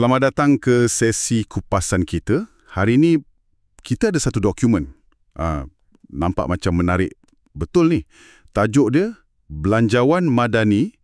Selamat datang ke sesi kupasan kita. Hari ini kita ada satu dokumen. Nampak macam menarik betul ni. Tajuk dia Belanjawan Madani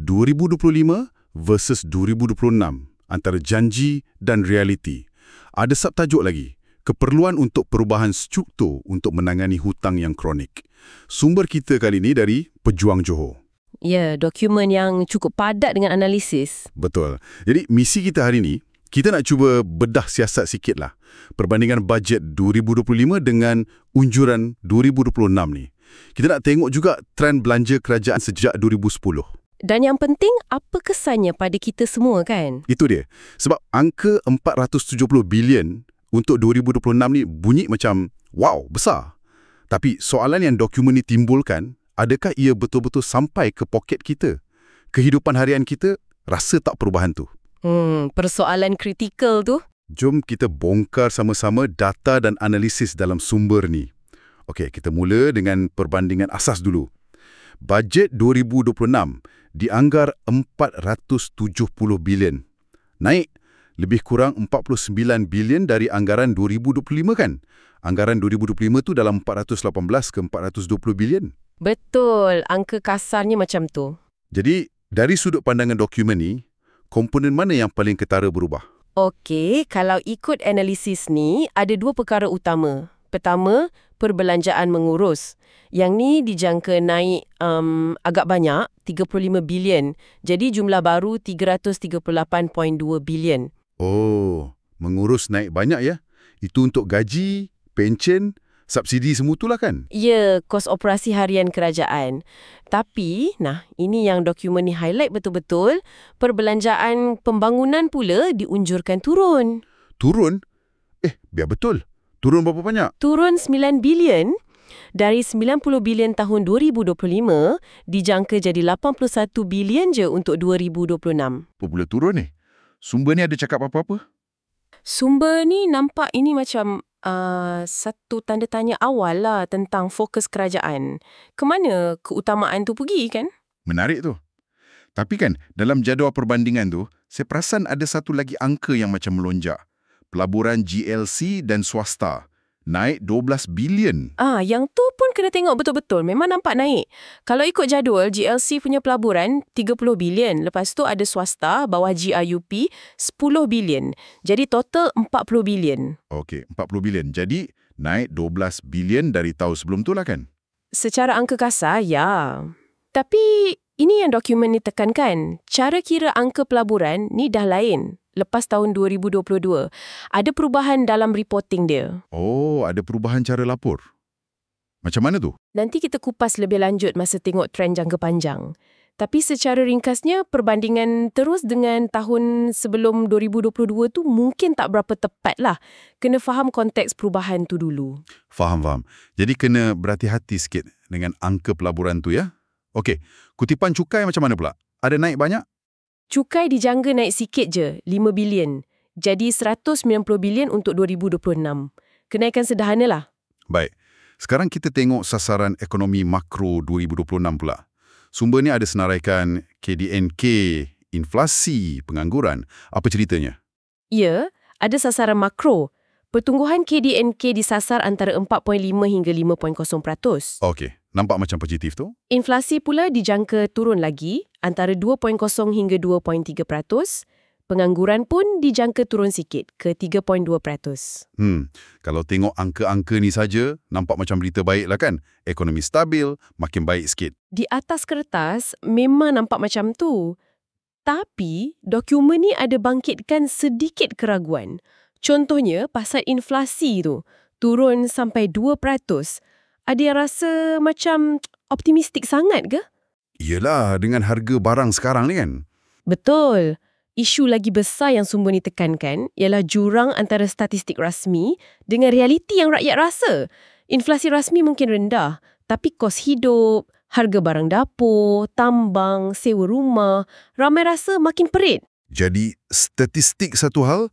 2025 versus 2026, antara janji dan realiti. Ada subtajuk lagi, keperluan untuk perubahan struktur untuk menangani hutang yang kronik. Sumber kita kali ini dari Pejuang Johor. Ya, dokumen yang cukup padat dengan analisis. Betul. Jadi misi kita hari ini, kita nak cuba bedah siasat sikit lah. Perbandingan bajet 2025 dengan unjuran 2026 ni. Kita nak tengok juga trend belanja kerajaan sejak 2010. Dan yang penting, apa kesannya pada kita semua kan? Itu dia. Sebab angka 470 bilion untuk 2026 ni bunyi macam, wow, besar. Tapi soalan yang dokumen ni timbulkan, adakah ia betul-betul sampai ke poket kita? Kehidupan harian kita rasa tak perubahan tu. Persoalan kritikal tu. Jom kita bongkar sama-sama data dan analisis dalam sumber ni. Okey, kita mula dengan perbandingan asas dulu. Bajet 2026 dianggar 470 bilion. Naik lebih kurang 49 bilion dari anggaran 2025 kan? Anggaran 2025 tu dalam 418 ke 420 bilion. Betul, angka kasarnya macam tu. Jadi, dari sudut pandangan dokumen ni, komponen mana yang paling ketara berubah? Okey, kalau ikut analisis ni, ada dua perkara utama. Pertama, perbelanjaan mengurus. Yang ni dijangka naik agak banyak, 35 bilion. Jadi jumlah baru 338.2 bilion. Oh, mengurus naik banyak ya? Itu untuk gaji, pension, subsidi semua tu lah kan? Ya, kos operasi harian kerajaan. Tapi, ini yang dokumen ni highlight betul-betul, perbelanjaan pembangunan pula diunjurkan turun. Turun? Biar betul. Turun berapa banyak? Turun 9 bilion. Dari 90 bilion tahun 2025, dijangka jadi 81 bilion je untuk 2026. Apa pula turun ni? Sumber ni ada cakap apa-apa? Sumber ni nampak ini macam satu tanda tanya awal lah tentang fokus kerajaan. Kemana keutamaan tu pergi kan? Menarik tu. Tapi kan, dalam jadual perbandingan tu, saya perasan ada satu lagi angka yang macam melonjak. Pelaburan GLC dan swasta. Naik 12 bilion. Yang tu pun kena tengok betul-betul. Memang nampak naik. Kalau ikut jadual, GLC punya pelaburan 30 bilion. Lepas tu ada swasta, bawah GIUP, 10 bilion. Jadi total 40 bilion. Okey, 40 bilion. Jadi, naik 12 bilion dari tahun sebelum tu lah kan? Secara angka kasar, ya. Tapi, ini yang dokumen ni tekankan. Cara kira angka pelaburan ni dah lain. Lepas tahun 2022. Ada perubahan dalam reporting dia. Oh, ada perubahan cara lapor. Macam mana tu? Nanti kita kupas lebih lanjut masa tengok trend jangka panjang. Tapi secara ringkasnya, perbandingan terus dengan tahun sebelum 2022 tu mungkin tak berapa tepat lah. Kena faham konteks perubahan tu dulu. Faham. Jadi kena berhati-hati sikit dengan angka pelaburan tu ya. Okey, kutipan cukai macam mana pula? Ada naik banyak? Cukai dijangka naik sikit je, 5 bilion. Jadi 190 bilion untuk 2026. Kenaikan sederhana lah. Baik. Sekarang kita tengok sasaran ekonomi makro 2026 pula. Sumber ni ada senaraikan KDNK, inflasi, pengangguran. Apa ceritanya? Ya, ada sasaran makro. Pertumbuhan KDNK disasar antara 4.5 hingga 5.0%. Okey, nampak macam positif tu. Inflasi pula dijangka turun lagi, antara 2.0 hingga 2.3%. Pengangguran pun dijangka turun sikit, ke 3.2%. Kalau tengok angka-angka ni saja, nampak macam berita baik lah kan? Ekonomi stabil, makin baik sikit. Di atas kertas, memang nampak macam tu. Tapi, dokumen ni ada bangkitkan sedikit keraguan. Contohnya, pasal inflasi tu, turun sampai 2%. Ada yang rasa macam optimistik sangat ke? Yelah, dengan harga barang sekarang ni kan? Betul. Isu lagi besar yang sumber ni tekankan ialah jurang antara statistik rasmi dengan realiti yang rakyat rasa. Inflasi rasmi mungkin rendah, tapi kos hidup, harga barang dapur, tambang, sewa rumah, ramai rasa makin perit. Jadi, statistik satu hal,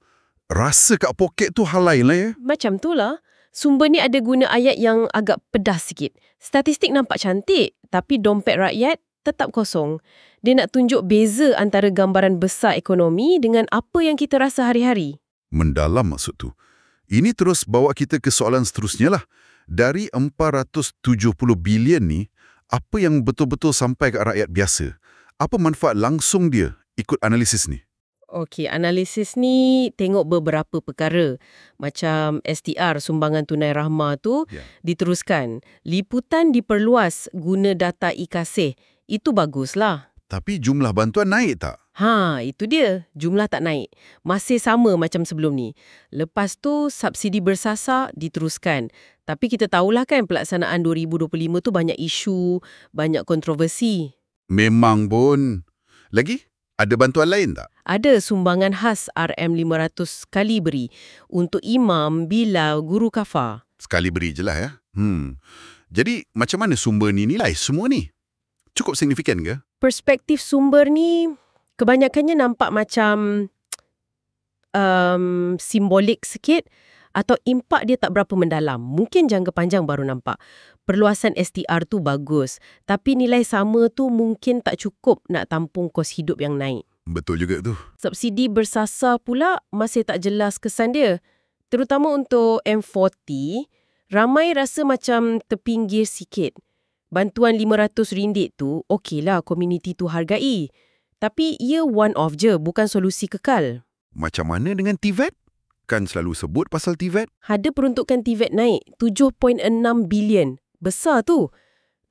rasa kat poket tu hal lain lah ya? Macam tu lah. Sumber ni ada guna ayat yang agak pedas sikit. Statistik nampak cantik, tapi dompet rakyat tetap kosong. Dia nak tunjuk beza antara gambaran besar ekonomi dengan apa yang kita rasa hari-hari. Mendalam maksud tu. Ini terus bawa kita ke soalan seterusnya lah. Dari 470 bilion ni, apa yang betul-betul sampai ke rakyat biasa? Apa manfaat langsung dia ikut analisis ni? Okey, analisis ni tengok beberapa perkara. Macam STR, sumbangan tunai rahmah tu, diteruskan. Liputan diperluas guna data e-kasih. Itu baguslah. Tapi jumlah bantuan naik tak? Itu dia. Jumlah tak naik. Masih sama macam sebelum ni. Lepas tu, subsidi bersasar diteruskan. Tapi kita tahulah kan pelaksanaan 2025 tu banyak isu, banyak kontroversi. Memang pun. Lagi? Ada bantuan lain tak? Ada sumbangan khas RM500 sekali beri untuk imam, bilal, guru kafar. Sekali beri je lah ya. Jadi macam mana sumber ni nilai semua ni? Cukup signifikan ke? Perspektif sumber ni kebanyakannya nampak macam simbolik sikit atau impak dia tak berapa mendalam. Mungkin jangka panjang baru nampak. Perluasan STR tu bagus, tapi nilai sama tu mungkin tak cukup nak tampung kos hidup yang naik. Betul juga tu. Subsidi bersasar pula masih tak jelas kesan dia. Terutama untuk M40, ramai rasa macam terpinggir sikit. Bantuan RM500 tu, okeylah komuniti tu hargai. Tapi ia one-off je, bukan solusi kekal. Macam mana dengan TVET? Kan selalu sebut pasal TVET. Ada peruntukan TVET naik, 7.6 bilion. Besar tu.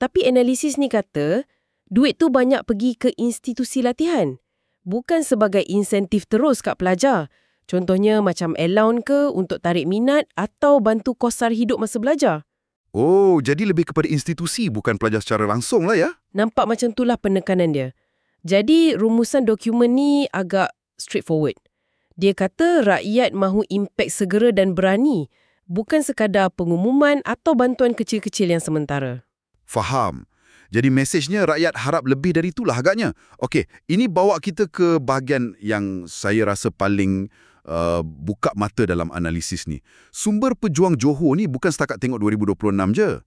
Tapi analisis ni kata, duit tu banyak pergi ke institusi latihan. Bukan sebagai insentif terus kat pelajar. Contohnya macam allowance ke untuk tarik minat atau bantu kos sara hidup masa belajar. Oh, jadi lebih kepada institusi bukan pelajar secara langsung lah ya? Nampak macam itulah penekanan dia. Jadi rumusan dokumen ni agak straightforward. Dia kata rakyat mahu impak segera dan berani, bukan sekadar pengumuman atau bantuan kecil-kecil yang sementara. Faham. Jadi mesejnya rakyat harap lebih dari itulah agaknya. Okey, ini bawa kita ke bahagian yang saya rasa paling buka mata dalam analisis ni. Sumber pejuang Johor ni bukan setakat tengok 2026 je.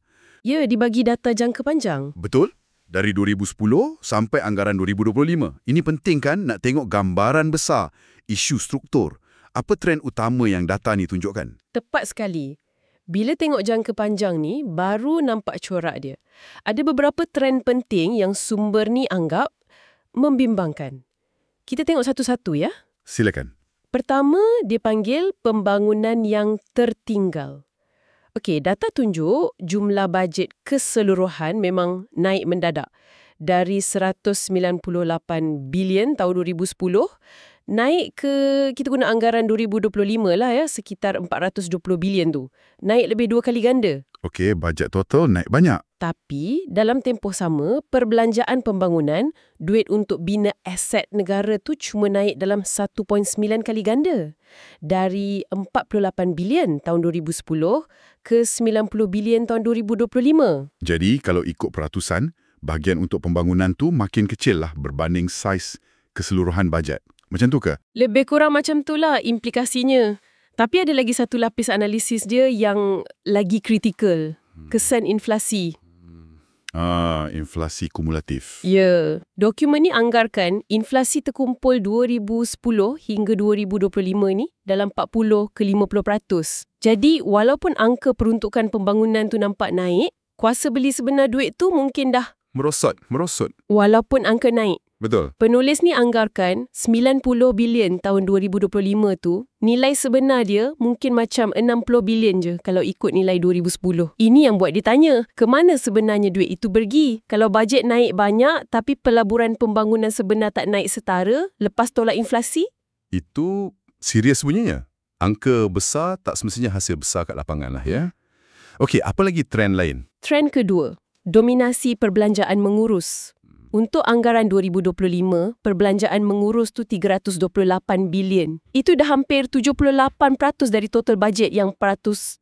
Ya, dibagi data jangka panjang. Betul. Dari 2010 sampai anggaran 2025. Ini penting kan nak tengok gambaran besar, isu struktur. Apa trend utama yang data ni tunjukkan? Tepat sekali. Bila tengok jangka panjang ni, baru nampak corak dia. Ada beberapa trend penting yang sumber ni anggap membimbangkan. Kita tengok satu-satu ya. Silakan. Pertama, dia panggil pembangunan yang tertinggal. Okey, data tunjuk jumlah bajet keseluruhan memang naik mendadak. Dari 198 bilion tahun 2010, naik ke, kita guna anggaran 2025 lah ya, sekitar 420 bilion tu. Naik lebih 2 kali ganda. Okey, bajet total naik banyak. Tapi, dalam tempoh sama, perbelanjaan pembangunan, duit untuk bina aset negara tu cuma naik dalam 1.9 kali ganda. Dari 48 bilion tahun 2010 ke 90 bilion tahun 2025. Jadi, kalau ikut peratusan, bahagian untuk pembangunan tu makin kecil lah berbanding saiz keseluruhan bajet. Macam tu ke? Lebih kurang macam tu lah implikasinya. Tapi ada lagi satu lapis analisis dia yang lagi kritikal. Kesan inflasi. Inflasi kumulatif. Ya, dokumen ni anggarkan inflasi terkumpul 2010 hingga 2025 ni dalam 40 ke 50%. Jadi, walaupun angka peruntukan pembangunan tu nampak naik, kuasa beli sebenar duit tu mungkin dah Merosot. walaupun angka naik. Betul. Penulis ni anggarkan 90 bilion tahun 2025 tu, nilai sebenar dia mungkin macam 60 bilion je kalau ikut nilai 2010. Ini yang buat dia tanya, ke mana sebenarnya duit itu pergi? Kalau bajet naik banyak tapi pelaburan pembangunan sebenar tak naik setara lepas tolak inflasi? Itu serius bunyinya. Angka besar tak semestinya hasil besar kat lapangan lah ya. Okey, apa lagi trend lain? Trend kedua, dominasi perbelanjaan mengurus. Untuk anggaran 2025, perbelanjaan mengurus tu 328 bilion. Itu dah hampir 78% dari total bajet yang 40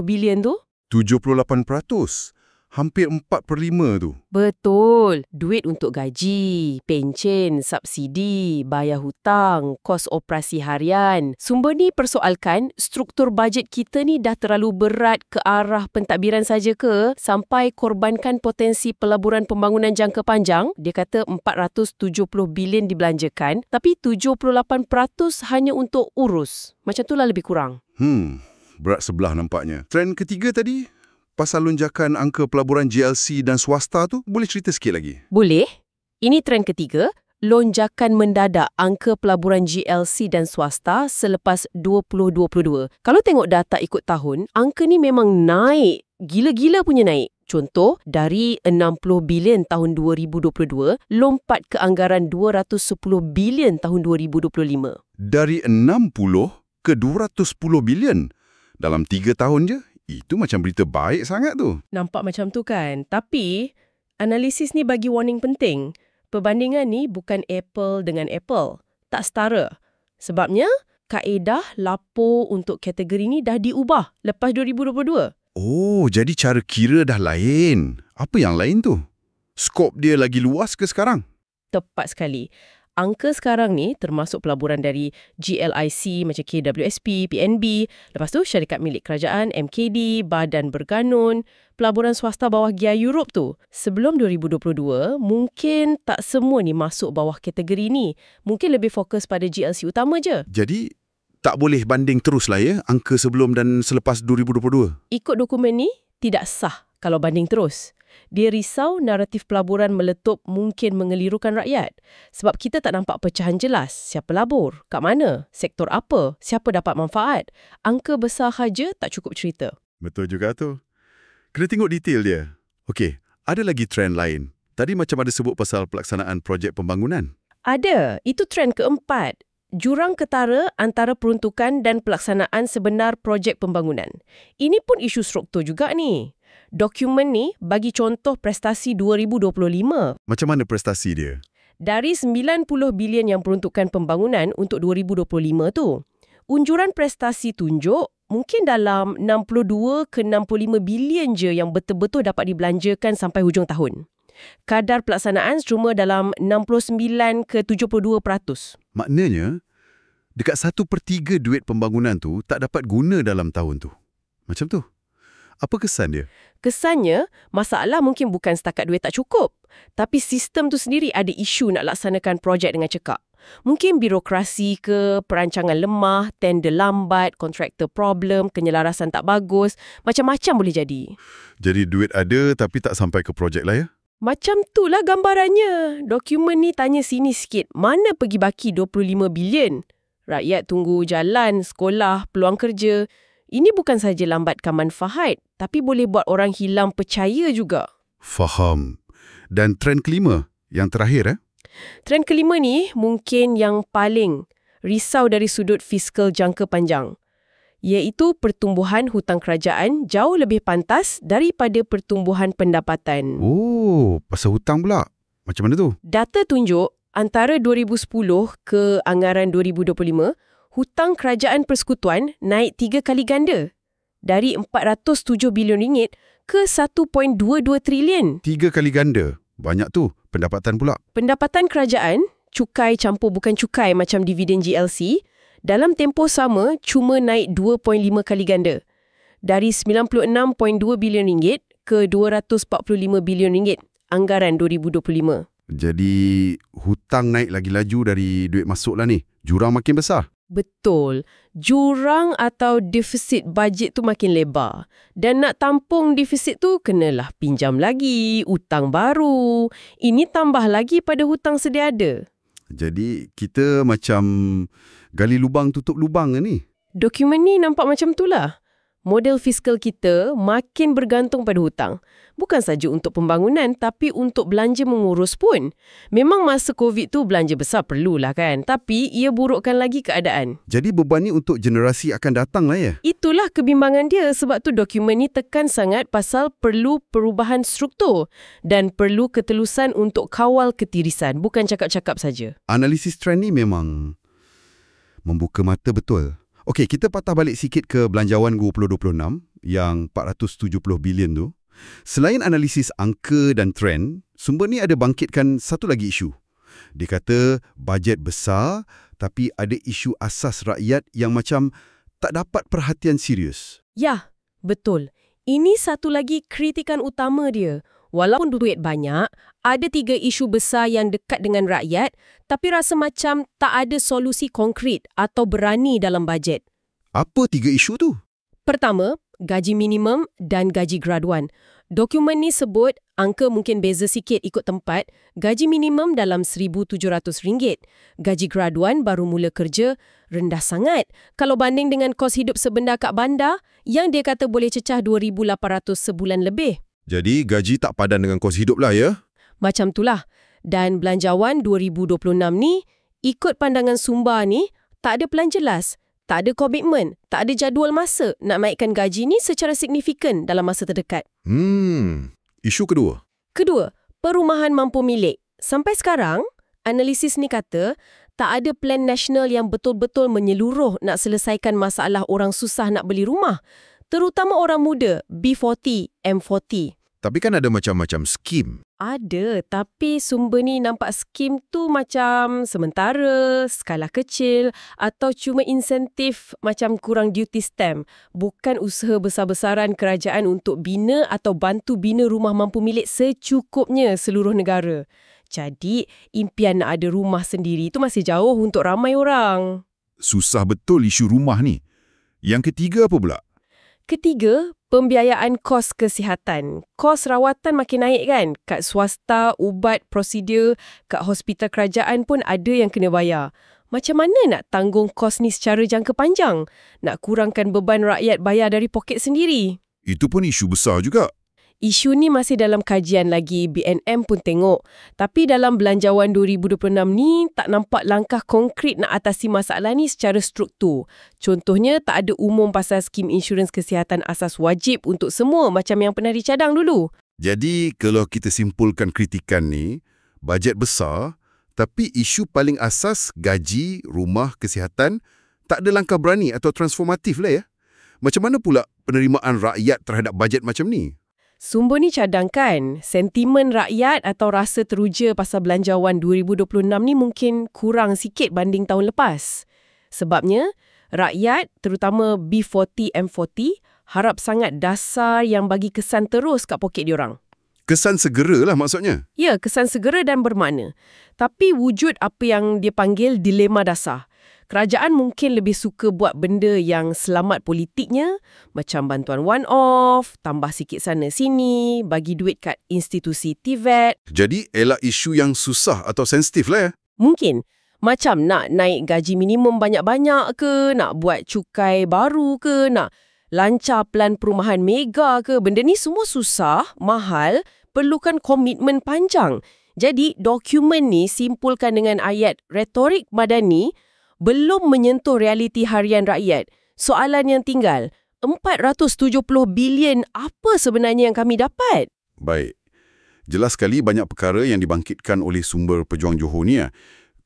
bilion tu. 78%. Hampir 4/5 tu. Betul. Duit untuk gaji, pencen, subsidi, bayar hutang, kos operasi harian. Sumber ni persoalkan struktur bajet kita ni dah terlalu berat ke arah pentadbiran saja ke sampai korbankan potensi pelaburan pembangunan jangka panjang. Dia kata 470 bilion dibelanjakan tapi 78% hanya untuk urus. Macam itulah lebih kurang. Berat sebelah nampaknya. Trend ketiga tadi, pasal lonjakan angka pelaburan GLC dan swasta tu, boleh cerita sikit lagi? Boleh. Ini trend ketiga, lonjakan mendadak angka pelaburan GLC dan swasta selepas 2022. Kalau tengok data ikut tahun, angka ni memang naik. Gila-gila punya naik. Contoh, dari 60 bilion tahun 2022, lompat ke anggaran 210 bilion tahun 2025. Dari 60 ke 210 bilion dalam 3 tahun je? Itu macam berita baik sangat tu. Nampak macam tu kan? Tapi, analisis ni bagi warning penting. Perbandingan ni bukan apple dengan apple. Tak setara. Sebabnya, kaedah lapor untuk kategori ni dah diubah lepas 2022. Oh, jadi cara kira dah lain. Apa yang lain tu? Skop dia lagi luas ke sekarang? Tepat sekali. Angka sekarang ni termasuk pelaburan dari GLIC macam KWSP, PNB, lepas tu syarikat milik kerajaan, MKD, Badan Berganun, pelaburan swasta bawah Gia Europe tu. Sebelum 2022, mungkin tak semua ni masuk bawah kategori ni. Mungkin lebih fokus pada GLC utama je. Jadi, tak boleh banding terus lah ya, angka sebelum dan selepas 2022? Ikut dokumen ni, tidak sah kalau banding terus. Dia risau naratif pelaburan meletup mungkin mengelirukan rakyat. Sebab kita tak nampak pecahan jelas. Siapa labur? Kat mana? Sektor apa? Siapa dapat manfaat? Angka besar saja tak cukup cerita. Betul juga tu. Kena tengok detail dia. Okey, ada lagi trend lain. Tadi macam ada sebut pasal pelaksanaan projek pembangunan. Ada. Itu trend keempat. Jurang ketara antara peruntukan dan pelaksanaan sebenar projek pembangunan. Ini pun isu struktur juga ni. Dokumen ni bagi contoh prestasi 2025. Macam mana prestasi dia? Dari 90 bilion yang peruntukan pembangunan untuk 2025 tu, unjuran prestasi tunjuk mungkin dalam 62 ke 65 bilion je yang betul-betul dapat dibelanjakan sampai hujung tahun. Kadar pelaksanaan cuma dalam 69 ke 72%. Maknanya, dekat 1/3 duit pembangunan tu tak dapat guna dalam tahun tu. Macam tu. Apa kesan dia? Kesannya, masalah mungkin bukan setakat duit tak cukup. Tapi sistem tu sendiri ada isu nak laksanakan projek dengan cekak. Mungkin birokrasi ke, perancangan lemah, tender lambat, kontraktor problem, kenyelarasan tak bagus. Macam-macam boleh jadi. Jadi duit ada tapi tak sampai ke projek lah ya? Macam itulah gambarannya. Dokumen ni tanya sini sikit. Mana pergi baki 25 bilion? Rakyat tunggu jalan, sekolah, peluang kerja. Ini bukan saja lambatkan manfaat, tapi boleh buat orang hilang percaya juga. Faham. Dan trend kelima, yang terakhir Trend kelima ni mungkin yang paling risau dari sudut fiskal jangka panjang, iaitu pertumbuhan hutang kerajaan jauh lebih pantas daripada pertumbuhan pendapatan. Oh, pasal hutang pula. Macam mana tu? Data tunjuk antara 2010 ke anggaran 2025, hutang kerajaan persekutuan naik 3 kali ganda. Dari 407 bilion ringgit ke 1.22 trilion. 3 kali ganda. Banyak tu. Pendapatan pula. Pendapatan kerajaan, cukai campur bukan cukai macam dividen GLC, dalam tempoh sama cuma naik 2.5 kali ganda. Dari 96.2 bilion ringgit ke 245 bilion ringgit anggaran 2025. Jadi, hutang naik lagi laju dari duit masuk lah ni. Jurang makin besar. Betul. Jurang atau defisit bajet tu makin lebar. Dan nak tampung defisit tu, kenalah pinjam lagi, hutang baru. Ini tambah lagi pada hutang sedia ada. Jadi, kita macam gali lubang tutup lubang ni. Dokumen ni nampak macam itulah. Model fiskal kita makin bergantung pada hutang. Bukan saja untuk pembangunan, tapi untuk belanja mengurus pun. Memang masa COVID tu belanja besar perlulah kan. Tapi ia burukkan lagi keadaan. Jadi beban ni untuk generasi akan datang lah ya? Itulah kebimbangan dia. Sebab tu dokumen ni tekan sangat pasal perlu perubahan struktur. Dan perlu ketelusan untuk kawal ketirisan. Bukan cakap-cakap saja. Analisis trend ni memang membuka mata betul. Okey, kita patah balik sikit ke belanjawan 2026 yang 470 bilion tu. Selain analisis angka dan trend, sumber ni ada bangkitkan satu lagi isu. Dia kata bajet besar tapi ada isu asas rakyat yang macam tak dapat perhatian serius. Ya, betul. Ini satu lagi kritikan utama dia. Walaupun duit banyak, ada 3 isu besar yang dekat dengan rakyat, tapi rasa macam tak ada solusi konkret atau berani dalam bajet. Apa 3 isu tu? Pertama, gaji minimum dan gaji graduan. Dokumen ni sebut angka mungkin beza sikit ikut tempat, gaji minimum dalam RM1,700. Gaji graduan baru mula kerja rendah sangat kalau banding dengan kos hidup sebenar kat bandar yang dia kata boleh cecah RM2,800 sebulan lebih. Jadi gaji tak padan dengan kos hidup lah ya? Macam itulah. Dan Belanjawan 2026 ni, ikut pandangan Sumba ni, tak ada pelan jelas, tak ada komitmen, tak ada jadual masa nak naikkan gaji ni secara signifikan dalam masa terdekat. Isu kedua. Kedua, perumahan mampu milik. Sampai sekarang, analisis ni kata tak ada plan nasional yang betul-betul menyeluruh nak selesaikan masalah orang susah nak beli rumah. Terutama orang muda, B40, M40. Tapi kan ada macam-macam skim. Ada, tapi sumber ni nampak skim tu macam sementara, skala kecil atau cuma insentif macam kurang duty stamp. Bukan usaha besar-besaran kerajaan untuk bina atau bantu bina rumah mampu milik secukupnya seluruh negara. Jadi, impian nak ada rumah sendiri tu masih jauh untuk ramai orang. Susah betul isu rumah ni. Yang ketiga apa pula? Ketiga, pembiayaan kos kesihatan. Kos rawatan makin naik kan? Kat swasta, ubat, prosedur, kat hospital kerajaan pun ada yang kena bayar. Macam mana nak tanggung kos ni secara jangka panjang? Nak kurangkan beban rakyat bayar dari poket sendiri? Itu pun isu besar juga. Isu ni masih dalam kajian lagi, BNM pun tengok. Tapi dalam Belanjawan 2026 ni, tak nampak langkah konkret nak atasi masalah ni secara struktur. Contohnya, tak ada umum pasal skim insurans kesihatan asas wajib untuk semua macam yang pernah dicadang dulu. Jadi, kalau kita simpulkan kritikan ni, bajet besar, tapi isu paling asas gaji, rumah, kesihatan, tak ada langkah berani atau transformatif lah ya. Macam mana pula penerimaan rakyat terhadap bajet macam ni? Sumber ni cadangkan, sentimen rakyat atau rasa teruja pasal Belanjawan 2026 ni mungkin kurang sikit banding tahun lepas. Sebabnya, rakyat, terutama B40, M40, harap sangat dasar yang bagi kesan terus kat poket diorang. Kesan segera lah maksudnya? Ya, kesan segera dan bermakna. Tapi wujud apa yang dia panggil dilema dasar. Kerajaan mungkin lebih suka buat benda yang selamat politiknya, macam bantuan one-off, tambah sikit sana-sini, bagi duit kat institusi TVET. Jadi, elak isu yang susah atau sensitif lah ya? Mungkin. Macam nak naik gaji minimum banyak-banyak ke, nak buat cukai baru ke, nak lancar plan perumahan mega ke. Benda ni semua susah, mahal, perlukan komitmen panjang. Jadi, dokumen ni simpulkan dengan ayat retorik Madani, belum menyentuh realiti harian rakyat. Soalan yang tinggal, 470 bilion apa sebenarnya yang kami dapat? Baik. Jelas sekali banyak perkara yang dibangkitkan oleh sumber pejuang Johor ni.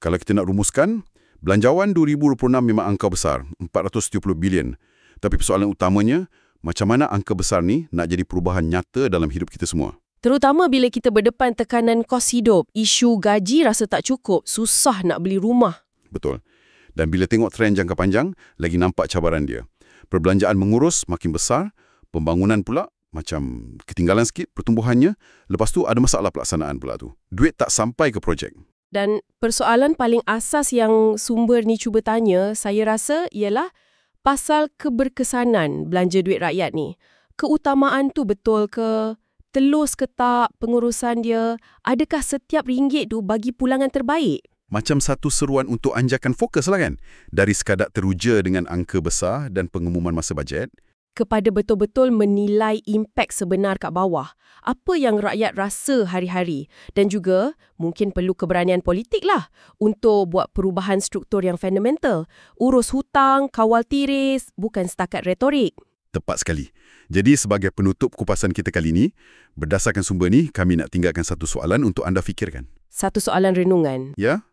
Kalau kita nak rumuskan, Belanjawan 2026 memang angka besar, 470 bilion. Tapi persoalan utamanya, macam mana angka besar ni nak jadi perubahan nyata dalam hidup kita semua? Terutama bila kita berdepan tekanan kos hidup, isu gaji rasa tak cukup, susah nak beli rumah. Betul. Dan bila tengok trend jangka panjang, lagi nampak cabaran dia. Perbelanjaan mengurus makin besar, pembangunan pula macam ketinggalan sikit pertumbuhannya, lepas tu ada masalah pelaksanaan pula tu. Duit tak sampai ke projek. Dan persoalan paling asas yang sumber ni cuba tanya, saya rasa ialah pasal keberkesanan belanja duit rakyat ni. Keutamaan tu betul ke? Telus ke tak pengurusan dia? Adakah setiap ringgit tu bagi pulangan terbaik? Macam satu seruan untuk anjakan fokus lah kan? Dari sekadar teruja dengan angka besar dan pengumuman masa bajet, kepada betul-betul menilai impak sebenar kat bawah. Apa yang rakyat rasa hari-hari. Dan juga mungkin perlu keberanian politik lah untuk buat perubahan struktur yang fundamental. Urus hutang, kawal tiris, bukan setakat retorik. Tepat sekali. Jadi sebagai penutup kupasan kita kali ini, berdasarkan sumber ni, kami nak tinggalkan satu soalan untuk anda fikirkan. Satu soalan renungan. Ya?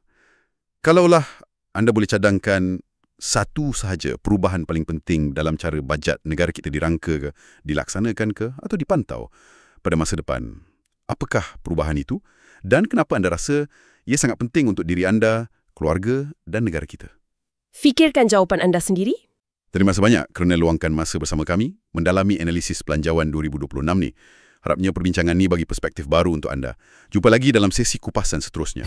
Kalaulah anda boleh cadangkan satu sahaja perubahan paling penting dalam cara bajet negara kita dirangka ke, dilaksanakan ke, atau dipantau, pada masa depan. Apakah perubahan itu? Dan kenapa anda rasa ia sangat penting untuk diri anda, keluarga dan negara kita? Fikirkan jawapan anda sendiri. Terima kasih banyak kerana luangkan masa bersama kami mendalami analisis Belanjawan 2026 ni. Harapnya perbincangan ni bagi perspektif baru untuk anda. Jumpa lagi dalam sesi kupasan seterusnya.